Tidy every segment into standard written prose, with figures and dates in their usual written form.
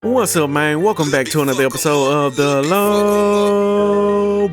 What's up, man? Welcome back to another episode of the Lobos.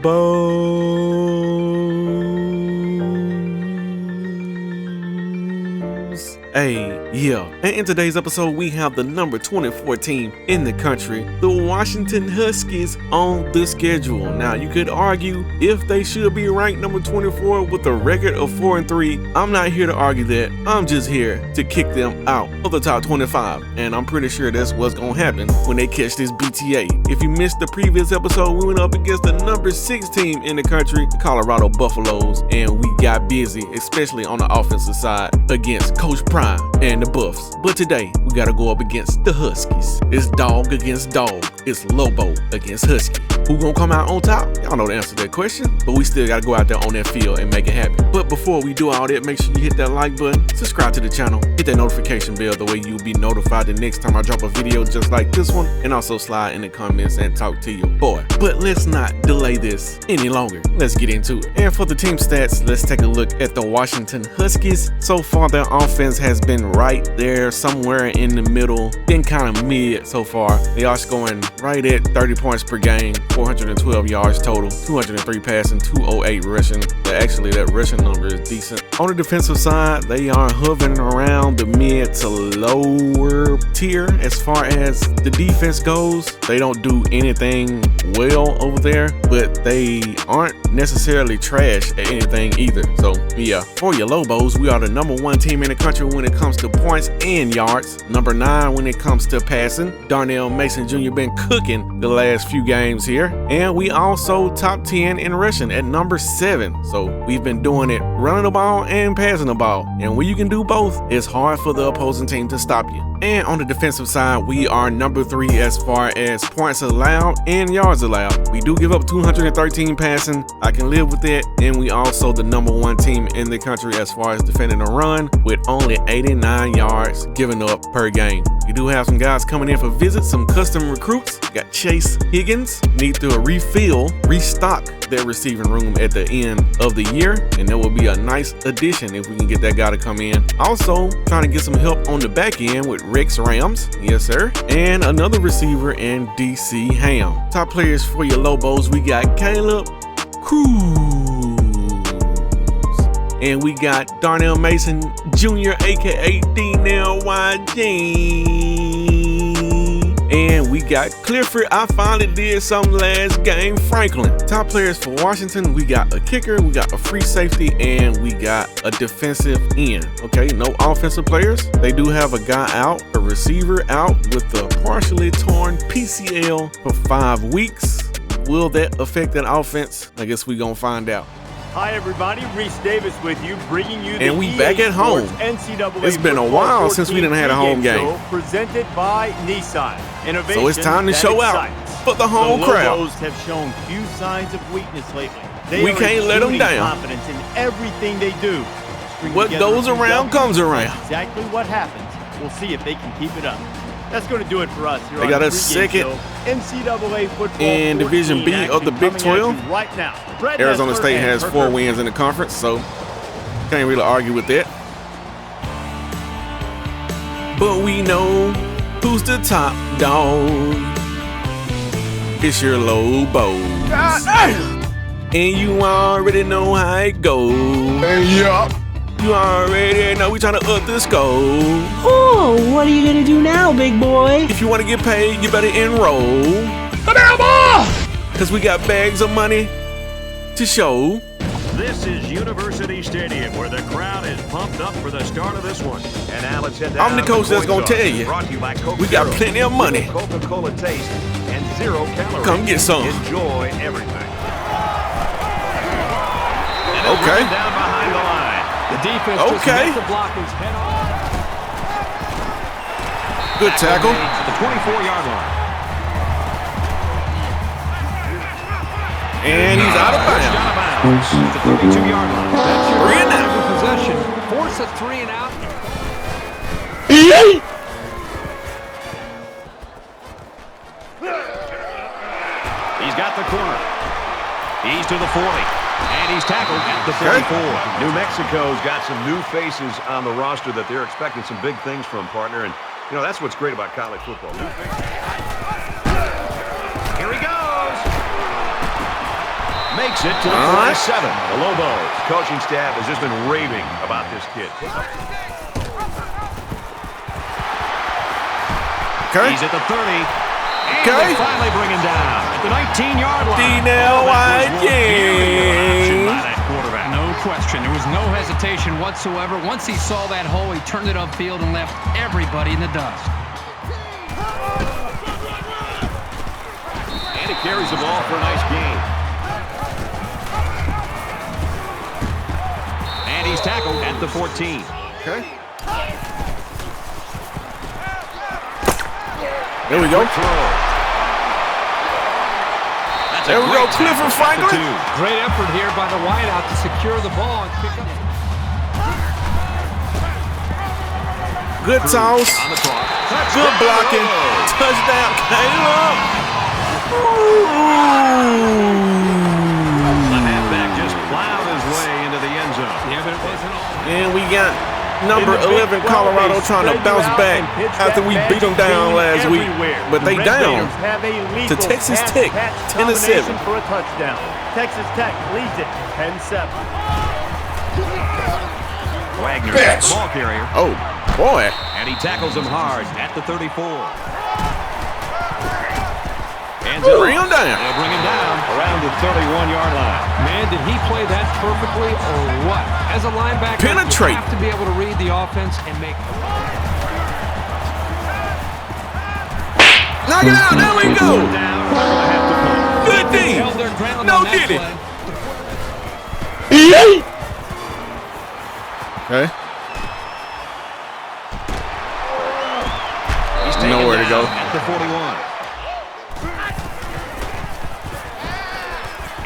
Hey, yeah. And in today's episode, we have the number 24 team in the country, the Washington Huskies, on the schedule. Now, you could argue if they should be ranked number 24 with a record of 4-3. I'm not here to argue that. I'm just here to kick them out of the top 25. And I'm pretty sure that's what's going to happen when they catch this BTA. If you missed the previous episode, we went up against the number 6 team in the country, the Colorado Buffaloes, and we got busy, especially on the offensive side, against Coach Prime and the Buffs. But today, we got to go up against the Huskies. It's dog against dog. It's Lobo against Husky. Who gonna come out on top? Y'all know the answer to that question, but we still gotta go out there on that field and make it happen. But before we do all that, make sure you hit that like button, subscribe to the channel, hit that notification bell, the way you'll be notified the next time I drop a video just like this one, and also slide in the comments and talk to your boy. But let's not delay this any longer. Let's get into it. And for the team stats, let's take a look at the Washington Huskies. So far, their offense has been right there, somewhere in the middle, been kind of mid so far. They are scoring right at 30 points per game, 412 yards total, 203 passing, 208 rushing. Actually, that rushing number is decent. On the defensive side, they are hovering around the mid to lower tier as far as the defense goes. They don't do anything well over there, but they aren't necessarily trash at anything either. So yeah, for your Lobos, we are the number 1 team in the country when it comes to points and yards, number 9 when it comes to passing. Darnell Mason Jr. been cooking the last few games here, and we also top 10 in rushing at number 7. So we've been doing it running the ball and passing the ball, and when you can do both, it's hard for the opposing team to stop you. And on the defensive side, we are number 3 as far as points allowed and yards allowed. We do give up 213 passing. I can live with that. And we also the number 1 team in the country as far as defending a run, with only 89 yards given up per game. We do have some guys coming in for visits, some custom recruits. We got Chase Higgins, need to restock their receiving room at the end of the year, and that will be a nice addition if we can get that guy to come in. Also, trying to get some help on the back end with Rex Rams, yes sir, and another receiver in DC Ham. Top players for your Lobos, we got Caleb Cruz, and we got Darnell Mason Jr., aka D-Nail YG. And we got Clifford. I finally did something last game, Franklin. Top players for Washington, we got a kicker, we got a free safety, and we got a defensive end. Okay, no offensive players. They do have a guy out, a receiver out with a partially torn PCL for 5 weeks. Will that affect that offense? I guess we're gonna find out. Hi everybody, Reese Davis with you, bringing you the and we back at home. NCAA it's been a while since we didn't have a home game. Presented by Nissan. Innovation so it's time to show out for the home crowd. The Lobos have shown few signs of weakness lately. We can't let them down. Confidence in everything they do. What goes around comes around. Exactly what happens. We'll see if they can keep it up. That's going to do it for us here. They got a second NCAA football in Division B of the Big 12. Right now. Arizona State has 4 wins in the conference, so can't really argue with that. But we know who's the top dog. It's your Lobos. And you already know how it goes. Yup. You already know we trying to up the score. Oh, what are you gonna do now, big boy? If you want to get paid, you better enroll. Cause we got bags of money to show. This is University Stadium, where the crowd is pumped up for the start of this one. And now let's head down. I'm the coach that's gonna tell you. We got plenty of money. Coca-Cola taste and 0 calories. Come get some. Enjoy everything. Okay. Down behind the line. The defense just missed the blockers head on. Good tackle. The 24-yard line. And he's out of bounds. The 32-yard line. That's your 3 and out. Possession. Force a 3 and out. He's got the corner. He's to the 40. And he's tackled at the 34. New Mexico's got some new faces on the roster that they're expecting some big things from, partner. And You know, that's what's great about college football. Here he goes. Makes it to the 47. The Lobos coaching staff has just been raving about this kid. Okay. He's at the 30. And Okay. they finally bring him down at the 19-yard line. No question. There was no hesitation whatsoever. Once he saw that hole, he turned it upfield and left everybody in the dust. And he carries the ball for a nice gain. And he's tackled at the 14. Okay. There we go. There we go, Clifford Franklin. Great effort here by the wideout to secure the ball and pick up. Good toss. On the clock. Good blocking. Touchdown, Caleb. The halfback just plowed his way into the end zone. Yeah, but it wasn't all. And we got number 11 Colorado trying to bounce back after we beat them down last week. But they down to Texas Tech, 10-7. For a touchdown. Texas Tech leads it 10-7. Wagner, ball carrier. Oh, boy. And he tackles him hard at the 34. Bring him down. They'll bring him down around the 31-yard line. Man, did he play that perfectly or what? As a linebacker, Penetrate. you have to be able to read the offense and make. Knock it out. There we go. Good D. Held their ground No on that did it. play. Okay. He's taken Nowhere to down go. at the 41.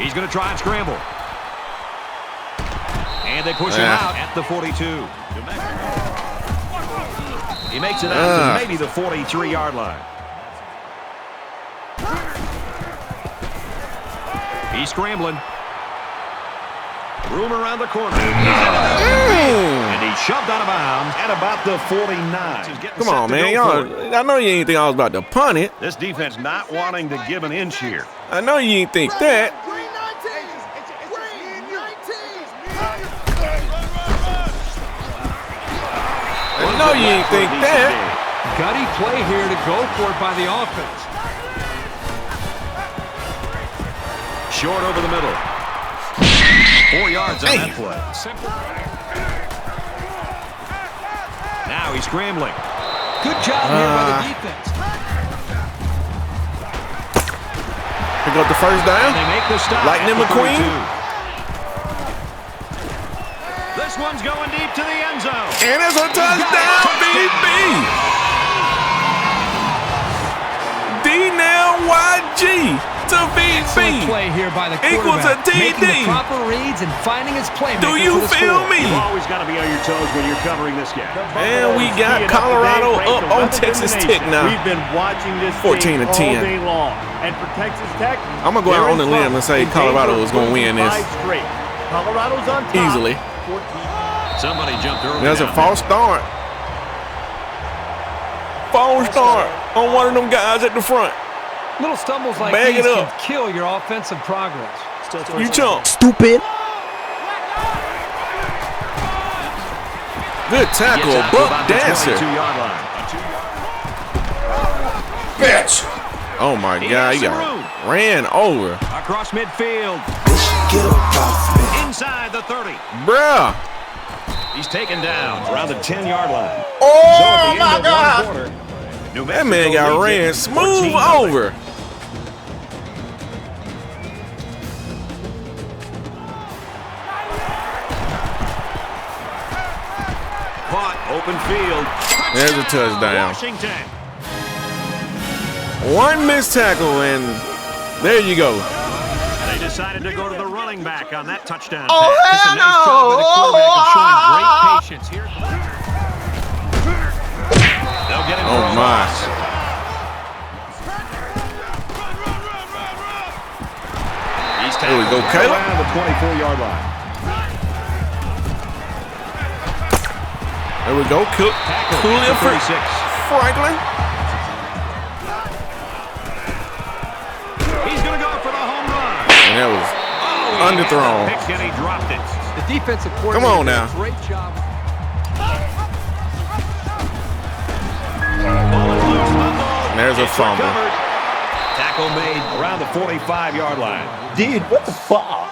He's going to try and scramble. And they push him out at the 42. He makes it out to maybe the 43-yard line. He's scrambling. Room around the corner. And he's shoved out of bounds at about the 49. Come on, man. Y'all, I know you ain't think I was about to punt it. This defense not wanting to give an inch here. I know you ain't think that. I know you ain't think that. Gutty play here to go for it by the offense. Short over the middle. 4 yards on that play. Now he's scrambling. Good job here by the defense. Pick up the first down. And they make the stop. Lightning McQueen. This one's going deep to the end zone. And it's a touchdown, BB. D-Nail-YG to Excellent BB. play here by the Equals a quarterback, making the TD. proper reads and finding his playmaker. Do you for the feel score. me? You've always got to be on your toes when you're covering this guy. And we got Colorado up on Texas Tech now. We've been watching this 14 game to 10. all day long. And for Texas Tech, I'm going to go out on the limb and say Colorado is going to win this Colorado's on top. easily. 14. Somebody jumped early. There's a down false start. False start on one of them guys at the front. Little stumbles like Bag these it can up. kill your offensive progress. You chump. Stupid. Good tackle, Gets out to Buck about the Dancer. 22-yard line. Bitch! Oh my He God, has he some got room. ran over. Across midfield. Inside the 30. Bruh. He's taken down around the 10-yard line. Oh, my God! That man got ran smooth over. Caught, open field. There's a touchdown. Washington. One missed tackle, and there you go. They decided to go to the running back on that touchdown. Oh, pass. It's a nice hell job by the quarterback of showing great Great patience here. They'll get him Oh for a my. loss. He's There we go, tackled Caleb. around the 24-yard line. There we go. Tackled Cooley at the for 36. Franklin. He's going to go for the home run. And that was underthrown. And he dropped it. The defensive coordinator. Come on now. Great job. And there's a fumble. Tackle made around the 45-yard line. Dude, what the fuck?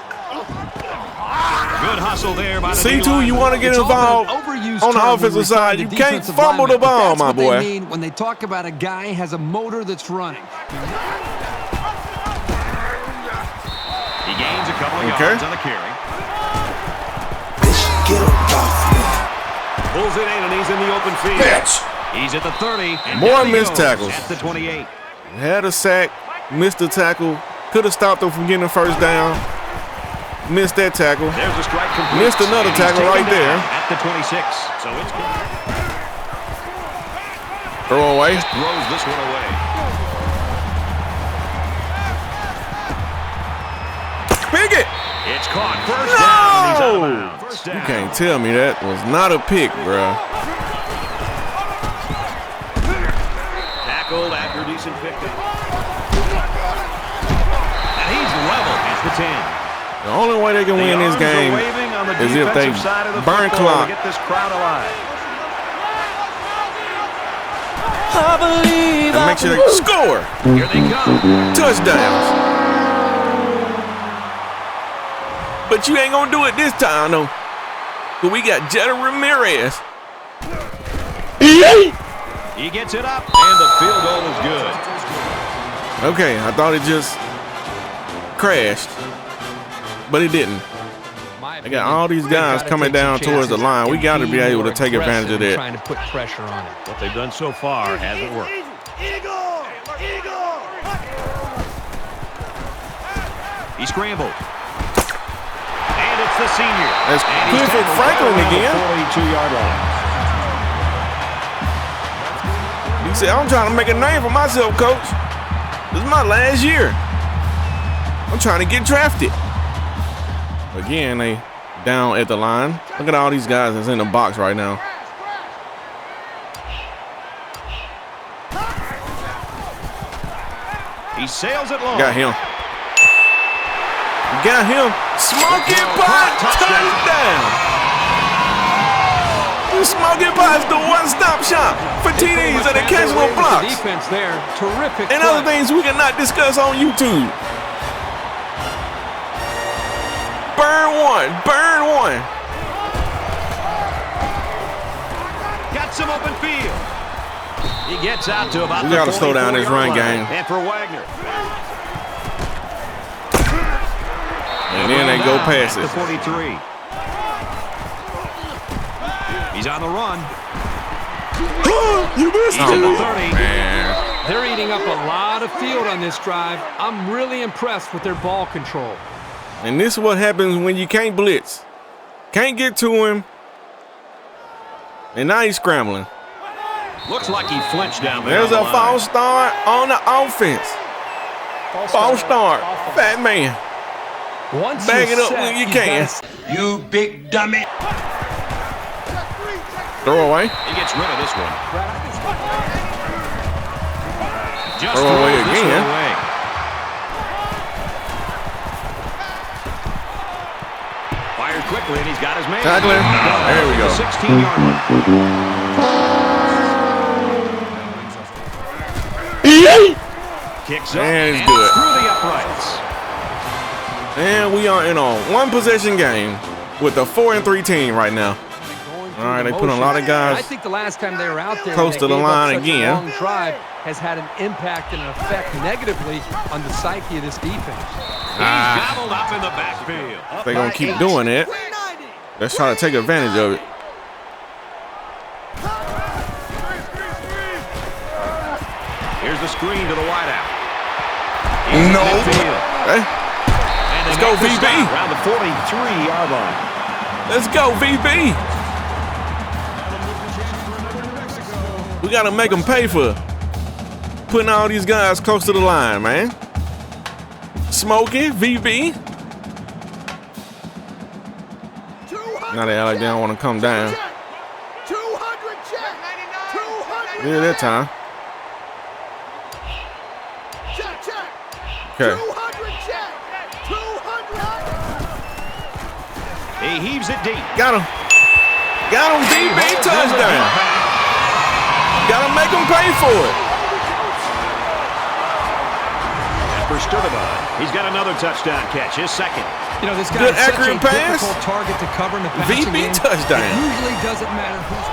Good hustle there by the C2, you want to get involved on the offensive side. You can't fumble the ball, my boy. They mean when they talk about a guy has a motor that's running. He gains a couple of yards on the carry. Pulls it in, and he's in the open field. He's at the 30. And more missed tackles. At the 28. Had a sack, missed the tackle. Could have stopped them from getting the first down. Missed that tackle. There's a strike complete. Missed another tackle right there. At the 26. So it's good. Throw away. Throws this one away. Pick it. It's caught. First down. And he's out of bounds. First down. You can't tell me that was not a pick, bro. Tackled after a decent pickup. And he's level at the 10. The only way they can win this game is if they burn clock. Get this crowd alive. And make sure they score. Here they come. Touchdowns. But you ain't gonna do it this time, though. But we got Jetta Ramirez. He gets it up, and the field goal is good. Okay, I thought it just crashed, but it didn't. I got all these guys coming down towards the line. We got to be able to take advantage of that. Trying to put pressure on it. What they've done so far hasn't worked. He scrambled. And it's the senior. That's Clifford Franklin again. 42-yard line. He said, I'm trying to make a name for myself, coach. This is my last year. I'm trying to get drafted. Again, they down at the line. Look at all these guys that's in the box right now. He sails it long. Got him. Got him. Smoking pot. Touchdown. Smoking Pot's the one-stop shop for TDs and occasional blocks. Defense there, terrific. And other things we cannot discuss on YouTube. Burn one. Burn one. Got some open field. He gets out to about we got to slow down this run game. And for Wagner. And then they go past it. 43. He's on the run. You missed He's in the 30. Man. They're eating up a lot of field on this drive. I'm really impressed with their ball control. And this is what happens when you can't blitz. Can't get to him. And now he's scrambling. Looks like he flinched down there. There's a false start on the offense. False start. Fat man. Once Bag it up when you can. You big dummy. Throw away. He gets rid of this one. Just throw away this again. one away. Fired quickly, and he's got his man. Tackling. There we go. 16-yard line. Kicks up And it's and good. through the uprights. And we are in a one-possession game with a 4-3 team right now. All right, they put a lot of guys I think the last time they were out there close to the line such again. A long drive has had an impact and an effect negatively on the psyche of this defense. He's gobbled up in the backfield. If they're going to keep doing it, let's try to take advantage of it. Here's the screen to the wideout. No. Hey. Let's go, VB. Around the 43-yard line. Let's go, VB. We got to make them pay for putting all these guys close to the line, man. Smokey, VB. Now they act like they don't want to come down. Yeah, that time. Okay. 200 check. 200. He heaves it deep. Got him. Got him, DB touchdown. Got to make him pay for it. For Sturdivant, he's got another touchdown catch, his second. You know, this guy Good is such a accurate pass. difficult target to cover in the passing VP game. touchdown. It usually doesn't matter who's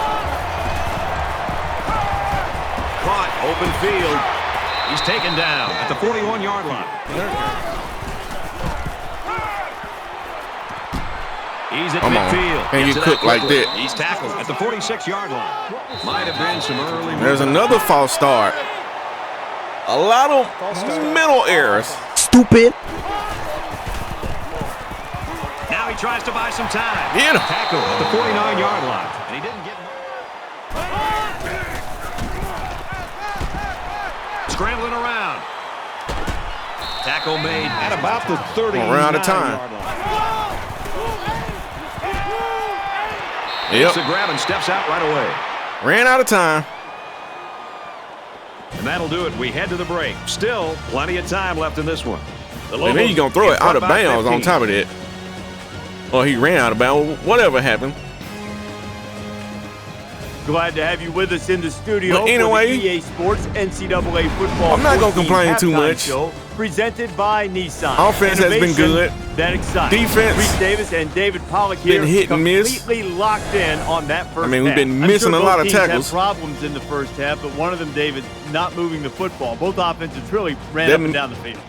Caught, open field. He's taken down at the 41-yard line. He's at midfield. Can't get cooked like that. He's tackled at the 46-yard line. Might have been some early. There's another false start. A lot of mental errors. Stupid. Now he tries to buy some time. Get him. Tackle at the 49-yard line. And he didn't get him. Scrambling around. Tackle made at about the 39-yard line. Yep. It's a grab and steps out right away. Ran out of time. And that'll do it. We head to the break. Still plenty of time left in this one. And then you're going to throw it out of bounds on top of that. Or he ran out of bounds. Whatever happened. Glad to have you with us in the studio But anyway, for the EA Sports NCAA football. I'm not gonna 14 complain too halftime much. Show presented by Nissan. Offense has been Innovation good. That excites. Defense Reese Davis and David Pollock here been hit and miss. completely locked in on that first half. I mean, we've been I'm missing sure a lot both of teams tackles. had problems in the first half, but one of them, David, not moving the football. Both offenses really ran up and down the field.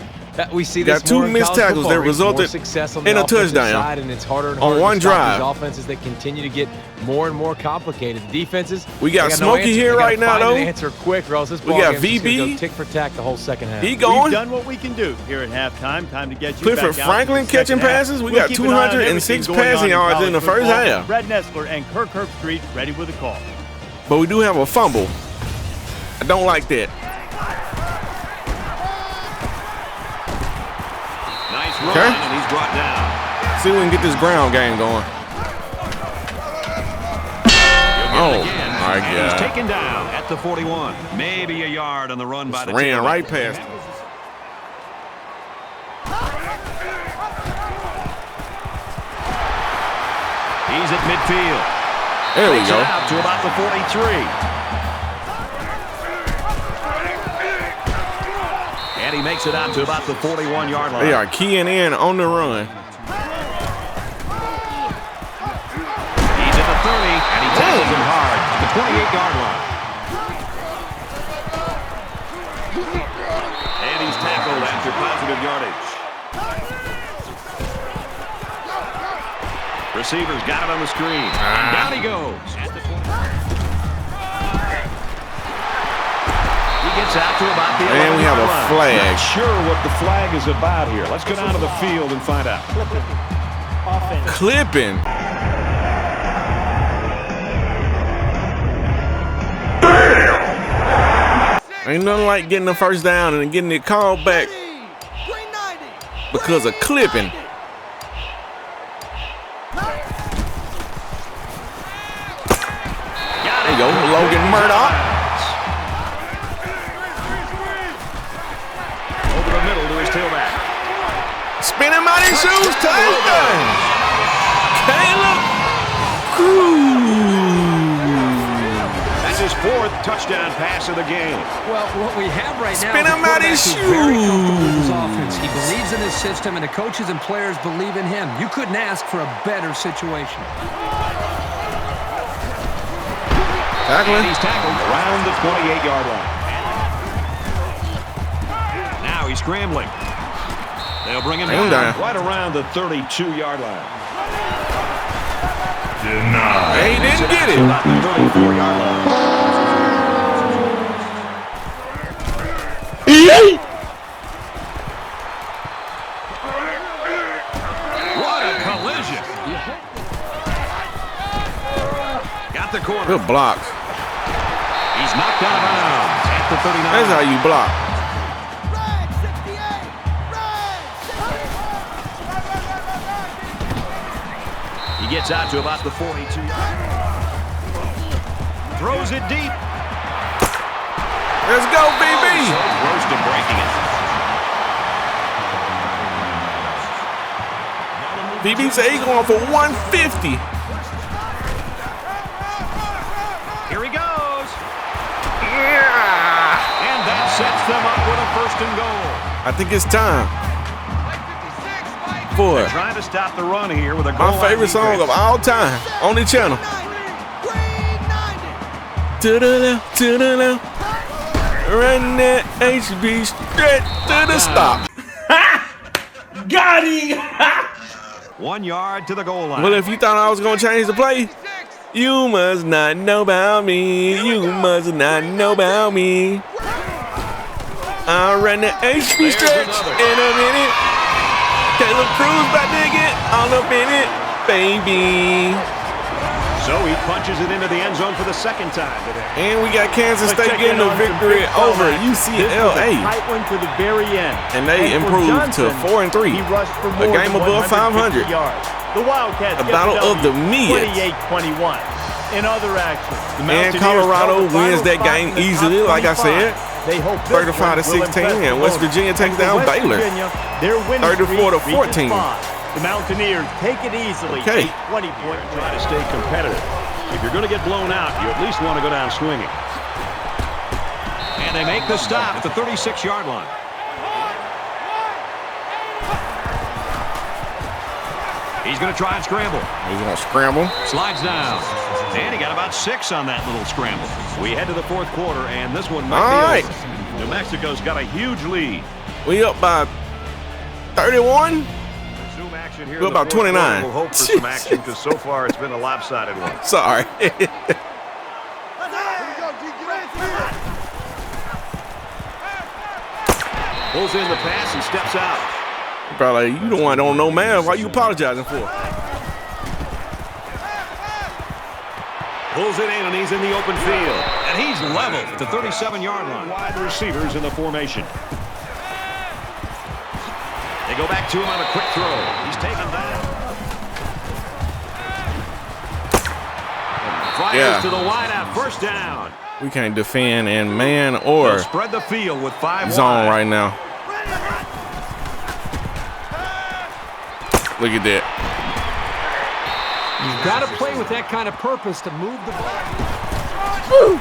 We see this Got two more in missed college tackles football. that resulted More success on the in a offensive touchdown side, and it's harder and on harder one to stop drive. these offenses that continue to get more and more complicated. The defenses, We got they no Smokey answer. here They gotta right now, find though. an answer quick, or else this We ball got game's just gonna VB. go tick for tack the whole second half. He We've going. done what we can do here at halftime. Time to get you Clifford back out Franklin in the second catching half. passes. We We'll got keep an eye on 206 everything going passing on yards in the college first football. half. Brad Nessler and Kirk Herbstreit ready with a call. But we do have a fumble. I don't like that. Nice run, Okay. and he's brought down. See if we can get this ground game going. Oh, Again, my and he's God. taken down at the 41. Maybe a yard on the run by the Ran tailback. right past him. He's at midfield. There we Takes go. it out to about the 43. And he makes it out to about the 41-yard line. They are keying in on the run. He's at the 30, and he tackles him hard at the 28-yard line. And he's tackled after positive yardage. Receivers got it on the screen. And down he goes. He gets out to about the 11-yard line. And we have a flag. Not sure what the flag is about here. Let's go down to the field and find out. Clipping. Ain't nothing like getting the first down and getting it called back because of clipping. There you go, Logan Murdoch. Over the middle to his tailback. Spin him out his shoes, touchdown. Caleb That's his fourth touchdown pass of the game. Well, what we have right now Spin is a him out quarterback his who's very comfortable with his shoes. offense. He believes in his system, and the coaches and players believe in him. You couldn't ask for a better situation. And he's tackled around the 28-yard line. Now he's scrambling. They'll bring him down right around the 32-yard line. He didn't get it. About the 34-yard line. What a collision. Got the corner. Good blocks. He's knocked out of bounds at the 39. That's how you block. He gets out to about the 42. Throws it deep. Let's go, BB. So close to breaking it. BB said he's going for 150. Here he goes. Yeah. And that sets them up with a 1st and goal. I think it's time for Trying to stop the run here with a goal my favorite song of all time on the channel. To the left, to the left. Run that HB straight to the stop. Got him! 1 yard to the goal line. Well, if you thought I was going to change the play, you must not know about me. You must not know about me. I'll run the HB stretch in a minute. Caleb Cruz back to get all up in it, baby. So he punches it into the end zone for the 2nd time today. And we got Kansas State getting the victory over UCLA. Tight one to the very end. And they for improved to Johnson, 4-3. He rushed for A more game than above 500. 150 yards. The Wildcats A battle of the Mids. 28-21. In other action, the And Mountaineers Colorado held the wins final that spot game in the top easily, like I 25. said. They hope 35-16, and West Virginia takes down Baylor. 34-14. The Mountaineers take it easily. Okay. 20-point Try to stay competitive. If you're going to get blown out, you at least want to go down swinging. And they make the stop at the 36-yard line. He's going to try and scramble. He's going to scramble. Slides down. And he got about 6 on that little scramble. We head to the 4th quarter, and this one All might right. be over. New Mexico's got a huge lead. We up by 31. Zoom action here. We're in the about 4th 29. quarter. We'll hope for some action because so far it's been a lopsided one. Sorry. Pulls in the pass and steps out. Probably you the one don't know, man. Why you apologizing for? Pulls it in, and he's in the open field. And he's level at the 37-yard line. Wide receivers in the formation. They go back to him on a quick throw. He's taken down. Fires to the wideout. 1st down. We can't defend in man or They'll spread the field with 5 zone wide. right now. Look at that. You've got to play with that kind of purpose to move the ball.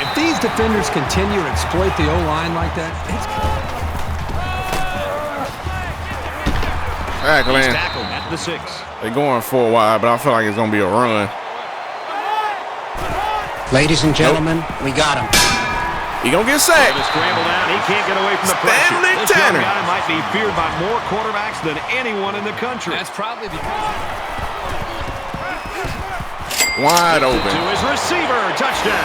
If these defenders continue to exploit the O-line like that, it's He's tackled at the 6. They're going 4 wide, but I feel like it's going to be a run. Ladies and gentlemen, we got him. He going to get sacked. The scramble down. He can't get away from the pressure. Stanley This young Tanner. guy might be feared by more quarterbacks than anyone in the country. That's probably because Wide To open. his receiver. Touchdown.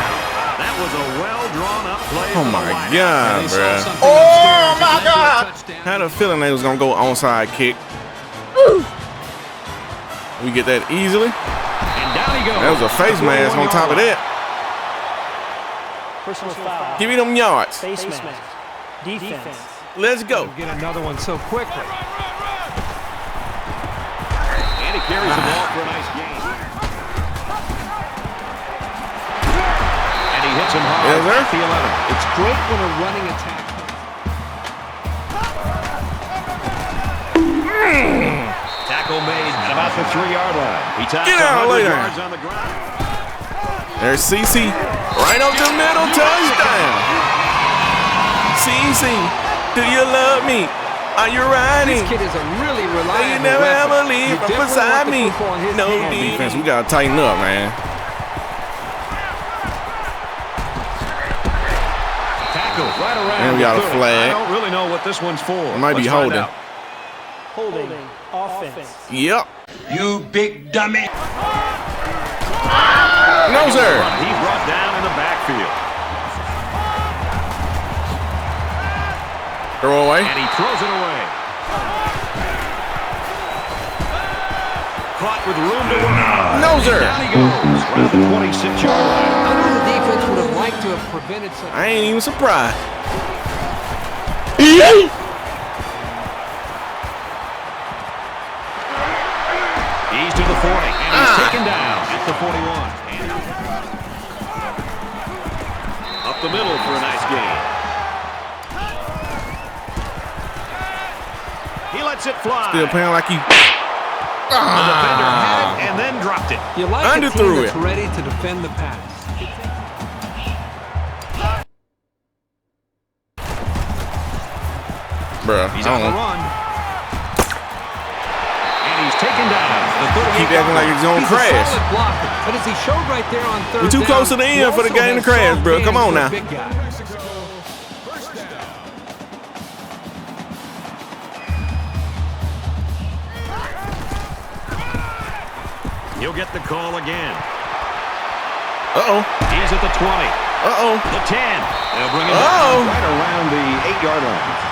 That was a well-drawn-up play. Oh, for the my wideout. God, they saw bruh. something upstairs and led to a touchdown. Had a feeling they was going to go onside kick. We get that easily. And down he goes. That was a face mask on top of that. Personal foul. Give me them yards. Face mask. Defense. Let's go. Get another one so quickly. And he carries the ball for a nice gain. And he hits him hard Yes, sir. at the 11. It's great when a running attack. Tackle made At about the 3-yard line. He ties Get out of 100 there. yards on the ground. There's CC. Right up the middle. Touchdown. CC, do you love me? Are you riding? This kid is a really reliable You never weapon. ever leave You from definitely beside want the me. football in his No hands. defense. We got to tighten up, man. Tackle right around. And we got a the 30. flag. I don't really know what this one's for. It might be Let's find holding. out. Holding. Offense. Yep. You big dummy. No, sir. He's brought down in the backfield. Throw away. And he throws it away. Caught with room to work. No, sir. Down he goes. Around the 26-yard line. I know the defense would have liked to have prevented such. I ain't even surprised. He's to the 40, and he's taken down at the 41. Up the middle for a nice gain. lets it fly. Still playing like he... The defender had it and then dropped it. You like a team that's ready to defend the pass. Bruh, He's on the run. And he's taken down. Keep acting like he's gonna crash. A solid blocker, but as he showed right there on third We're too close to the end for the game to crash, bro. Come on now. He'll get the call again. Uh-oh. He's at the 20. Uh-oh. The 10. They'll bring it down right around the 8-yard line.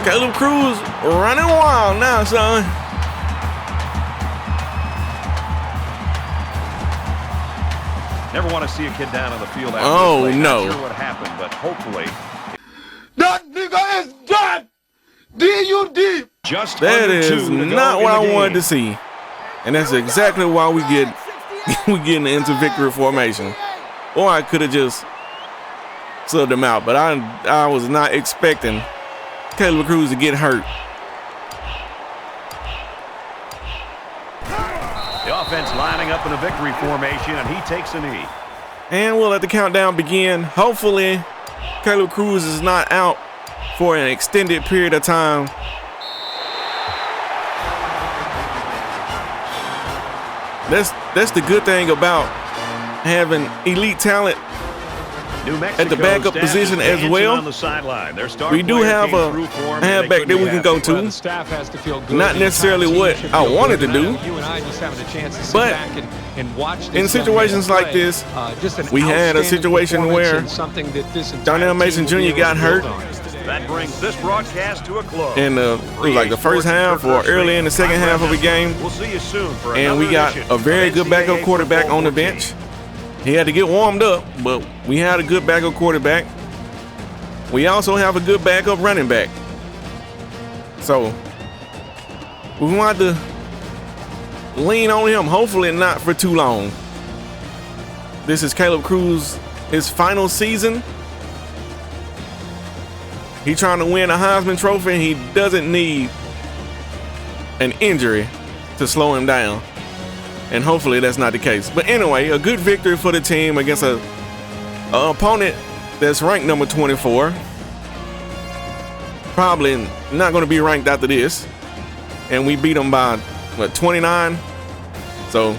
Caleb Cruz running wild now, son. Never want to see a kid down on the field after Oh, no. Not sure what happened, but hopefully. That nigga is done. D-U-D. Just That under 2 is to go not in what the I wanted game. to see. And that's exactly why we get into victory formation. Or I could have just subbed him out, but I was not expecting Caleb Cruz to get hurt. The offense lining up in a victory formation, and he takes a knee. And we'll let the countdown begin. Hopefully, Caleb Cruz is not out for an extended period of time. That's the good thing about having elite talent at the backup position as well. We do have a halfback that we can go to. Not necessarily what I wanted to do, but in situations like this, we had a situation where Darnell Mason Jr. got hurt. That brings this broadcast to a close. In it was like the first half or early in the second half of the game. We'll see you soon for and we got a very good backup quarterback on the bench. He had to get warmed up, but we had a good backup quarterback. We also have a good backup running back. So we want to lean on him, hopefully not for too long. This is Caleb Cruz, his final season. He's trying to win a Heisman Trophy, and he doesn't need an injury to slow him down. And hopefully that's not the case. But anyway, a good victory for the team against a opponent that's ranked number 24. Probably not going to be ranked after this. And we beat them by, what, 29? So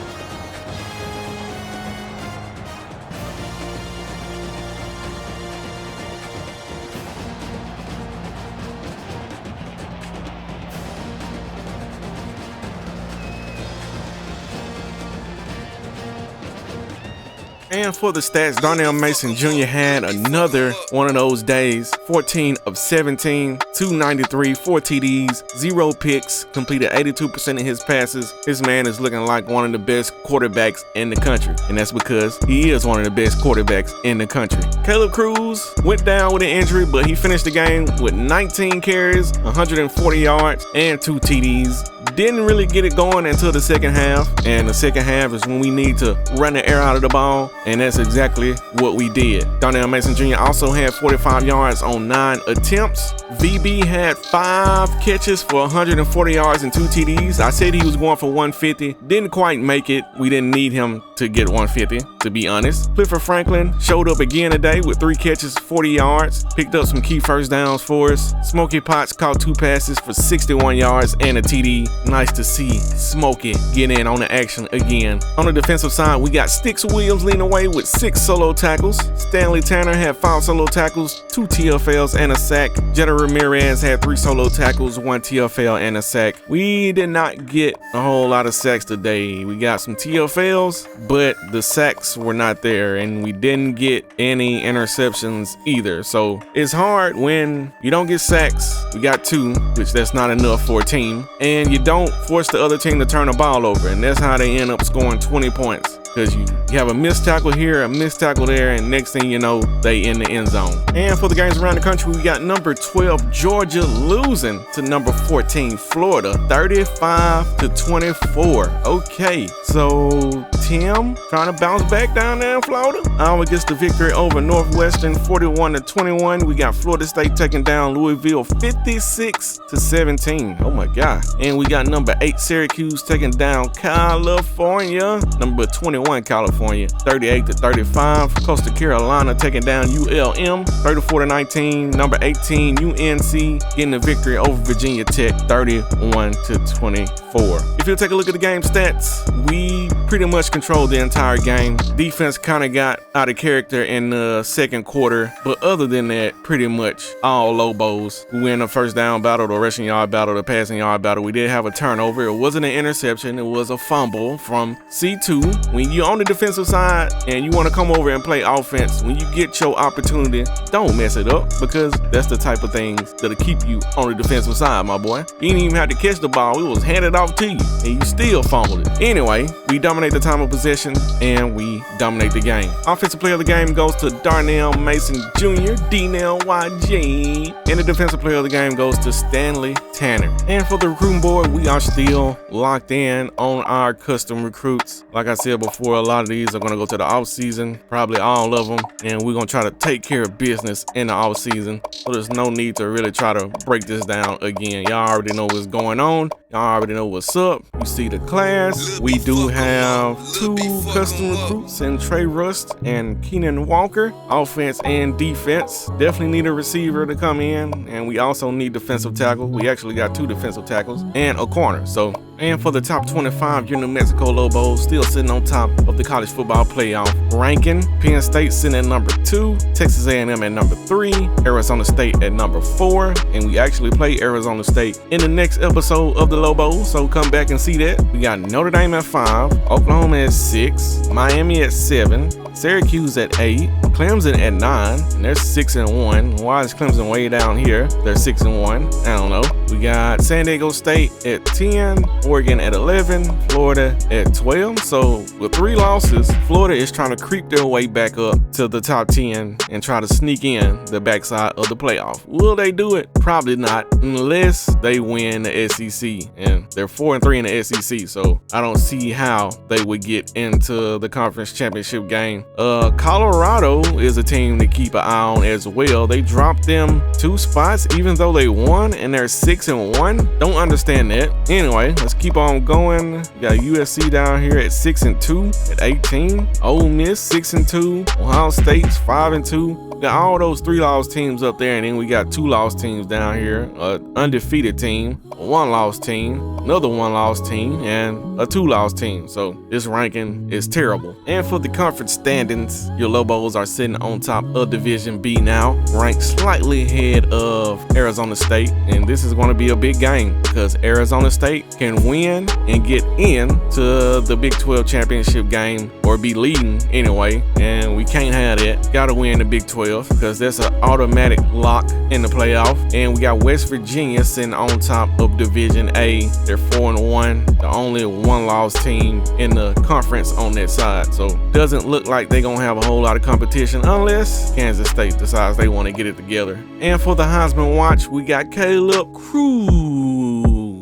and for the stats, Darnell Mason Jr. had another one of those days. 14 of 17, 293, 4 TDs, 0 picks, completed 82% of his passes. This man is looking like one of the best quarterbacks in the country, and that's because he is one of the best quarterbacks in the country. Caleb Cruz went down with an injury, but he finished the game with 19 carries, 140 yards, and 2 TDs. Didn't really get it going until the second half, and the second half is when we need to run the air out of the ball, and that's exactly what we did. Darnell Mason Jr. also had 45 yards on 9 attempts. VB had 5 catches for 140 yards and 2 TDs. I said he was going for 150. Didn't quite make it. We didn't need him to get 150, to be honest. Clifford Franklin showed up again today with 3 catches, 40 yards. Picked up some key first downs for us. Smokey Potts caught 2 passes for 61 yards and a TD. Nice to see Smokey get in on the action again. On the defensive side, we got Sticks Williams leading away with 6 solo tackles. Stanley Tanner had 5 solo tackles, 2 TFLs, and a sack. Jetta Ramirez had 3 solo tackles, 1 TFL, and a sack. We did not get a whole lot of sacks today. We got some TFLs, but the sacks were not there, and we didn't get any interceptions either. So it's hard when you don't get sacks. We got 2, which that's not enough for a team, and you don't force the other team to turn the ball over, and that's how they end up scoring 20 points. because you have a missed tackle here, a missed tackle there, and next thing you know, they in the end zone. And for the games around the country, we got number 12 Georgia losing to number 14 Florida, 35-24. Okay, so Tim trying to bounce back down there in Florida. Iowa gets the victory over Northwestern, 41-21. We got Florida State taking down Louisville, 56-17. Oh my God. And we got number 8 Syracuse taking down California, number 21 California, 38-35. Coastal Carolina taking down ULM, 34-19. Number 18 UNC getting the victory over Virginia Tech, 31-24. If you take a look at the game stats, we pretty much controlled the entire game. Defense kind of got out of character in the second quarter, but other than that, pretty much all Lobos. We win the first down battle, the rushing yard battle, the passing yard battle. We did have a turnover. It wasn't an interception. It was a fumble from C2. When you're on the defensive side and you want to come over and play offense, when you get your opportunity, don't mess it up, because that's the type of things that'll keep you on the defensive side, my boy. You didn't even have to catch the ball. It was handed off to you and you still fumbled it. Anyway, we dominate the time of possession and we dominate the game. Offensive player of the game goes to Darnell Mason Jr., D-Nell YG. And the defensive player of the game goes to Stanley Tanner. And for the recruiting board, we are still locked in on our custom recruits. Like I said before, a lot of these are going to go to the off season, probably all of them. And we're going to try to take care of business in the off season. So there's no need to really try to break this down again. Y'all already know what's going on. Y'all already know what's up. You see the class. We do have 2 custom recruits in Trey Rust and Keenan Walker, offense and defense. Definitely need a receiver to come in, and we also need defensive tackle. We actually got 2 defensive tackles and a corner. So, and for the top 25, your New Mexico Lobos still sitting on top of the college football playoff ranking. Penn State sitting at number 2, Texas A&M at number 3, Arizona State at number 4, and we actually play Arizona State in the next episode of the Lobos, so come back and see that. We got Notre Dame at 5, Oklahoma at 6, Miami at 7, Syracuse at 8, Clemson at 9, and they're 6-1. Why is Clemson way down here? They're 6-1. I don't know. We got San Diego State at 10, Oregon at 11, Florida at 12. So with 3 losses, Florida is trying to creep their way back up to the top 10 and try to sneak in the backside of the playoff. Will they do it? Probably not, unless they win the SEC, and they're 4-3 in the SEC. So I don't see how they would get into the conference championship game. Colorado is a team to keep an eye on as well. They dropped them 2 spots even though they won, and they're 6-1. Don't understand that. Anyway, let's keep on going. We got USC down here at 6-2 at 18. Ole Miss 6-2. Ohio State's 5-2. We got all those 3-loss teams up there, and then we got 2-loss teams down here. Undefeated team, a 1-loss team, another 1-loss team, and a 2-loss team. So this ranking is terrible. And for the conference standings, your Lobos are sitting on top of Division B now, ranked slightly ahead of Arizona State. And this is going to be a big game because Arizona State can win and get into the Big 12 championship game, or be leading anyway. And we can't have that. Got to win the Big 12 because that's an automatic lock in the playoff. And we got West Virginia sitting on top of Division A. They're 4-1, the only 1-loss team in the conference on that side. So doesn't look like they're gonna have a whole lot of competition unless Kansas State decides they want to get it together. And for the Heisman watch, we got Caleb Cruz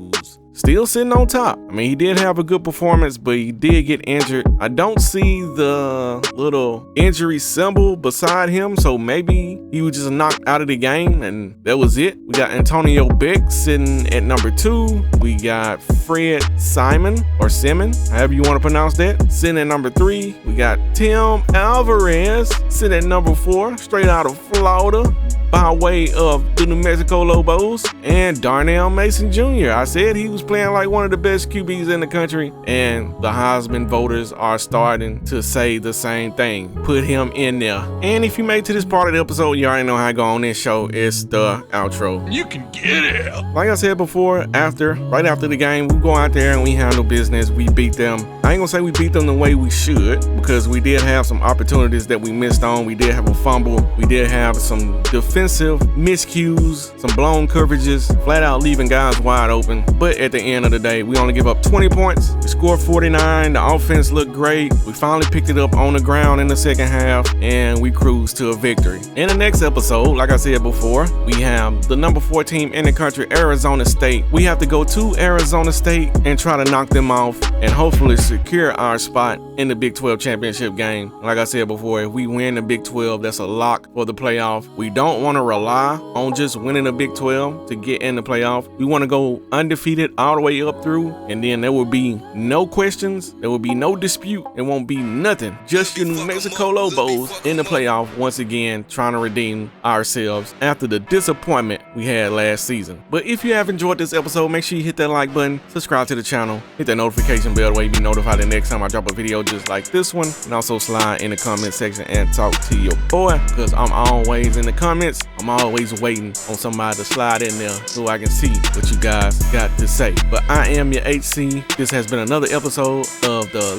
still sitting on top. I mean, he did have a good performance, but he did get injured. I don't see the little injury symbol beside him, so maybe he was just knocked out of the game and that was it. We got Antonio Beck sitting at number 2. We got Fred Simon, or Simon, however you want to pronounce that, sitting at number 3. We got Tim Alvarez sitting at number 4, straight out of Florida, by way of the New Mexico Lobos. And Darnell Mason Jr. I said he was playing like one of the best QBs in the country, and the Heisman voters are starting to say the same thing. Put him in there. And if you made it to this part of the episode, you already know how I go on this show. It's the outro. You can get it. Like I said before, right after the game, we go out there and we handle business. We beat them. I ain't gonna say we beat them the way we should, because we did have some opportunities that we missed on. We did have a fumble. We did have some defensive defensive miscues, some blown coverages, flat out leaving guys wide open. But at the end of the day, we only give up 20 points. We scored 49. The offense looked great. We finally picked it up on the ground in the second half, and we cruised to a victory. In the next episode, like I said before, we have the number 4 team in the country, Arizona State. We have to go to Arizona State and try to knock them off and hopefully secure our spot in the Big 12 championship game. Like I said before, if we win the Big 12, that's a lock for the playoff. We don't want to rely on just winning the Big 12 to get in the playoff. We want to go undefeated all the way up through, and then there will be no questions, there will be no dispute, it won't be nothing. Just your New Mexico Lobos in the playoff once again, trying to redeem ourselves after the disappointment we had last season. But if you have enjoyed this episode, make sure you hit that like button, subscribe to the channel, hit that notification bell the way you be notified the next time I drop a video just like this one, and also slide in the comment section and talk to your boy, because I'm always in the comments. I'm always waiting on somebody to slide in there so I can see what you guys got to say. But I am your HC. This has been another episode of the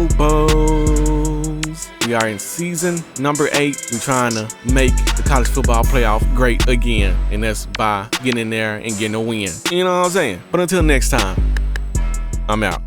Lobos. We are in season number 8. We're trying to make the college football playoff great again, and that's by getting in there and getting a win. You know what I'm saying? But until next time, I'm out.